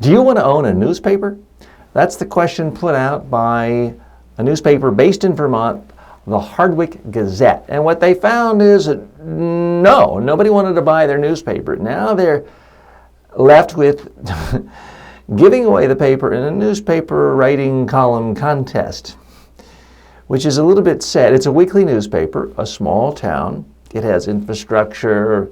Do you want to own a newspaper? That's the question put out by a newspaper based in Vermont, the Hardwick Gazette. And what they found is that no, nobody wanted to buy their newspaper. Now they're left with giving away the paper in a newspaper writing column contest, which is a little bit sad. It's a weekly newspaper, a small town. It has infrastructure,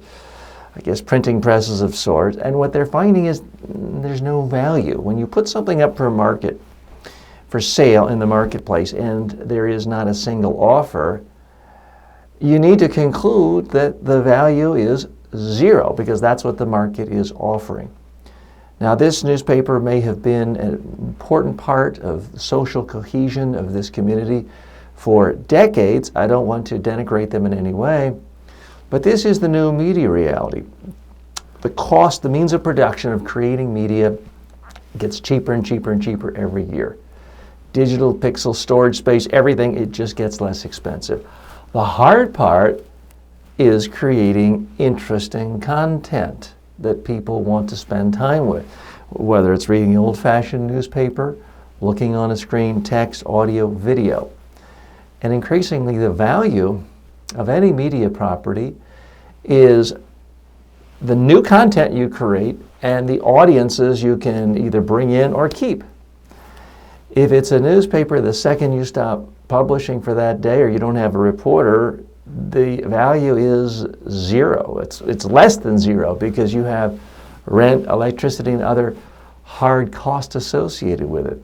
I guess printing presses of sorts, and what they're finding is there's no value. When you put something up for market, for sale in the marketplace, and there is not a single offer, you need to conclude that the value is zero, because that's what the market is offering. Now, this newspaper may have been an important part of the social cohesion of this community for decades. I don't want to denigrate them in any way, but this is the new media reality. The cost, the means of production of creating media gets cheaper and cheaper and cheaper every year. Digital pixel storage space, everything, it just gets less expensive. The hard part is creating interesting content that people want to spend time with, whether it's reading the old-fashioned newspaper, looking on a screen, text, audio, video. And increasingly, the value of any media property is the new content you create and the audiences you can either bring in or keep. If it's a newspaper, the second you stop publishing for that day or you don't have a reporter, the value is zero. It's less than zero because you have rent, electricity, and other hard costs associated with it.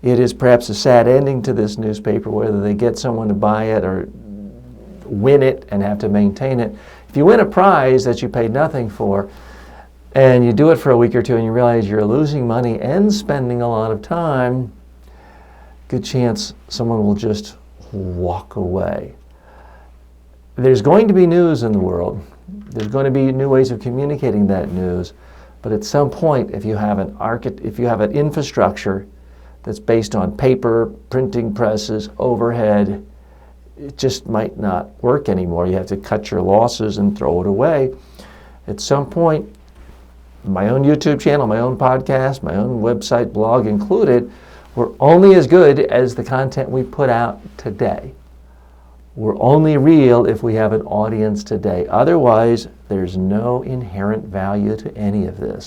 It is perhaps a sad ending to this newspaper, whether they get someone to buy it or win it and have to maintain it. If you win a prize that you paid nothing for, and you do it for a week or two and you realize you're losing money and spending a lot of time, good chance someone will just walk away. There's going to be news in the world. There's going to be new ways of communicating that news. But at some point, if you have an infrastructure that's based on paper, printing presses, overhead, it just might not work anymore. You have to cut your losses and throw it away. At some point, my own YouTube channel, my own podcast, my own website, blog included, we're only as good as the content we put out today. We're only real if we have an audience today. Otherwise, there's no inherent value to any of this.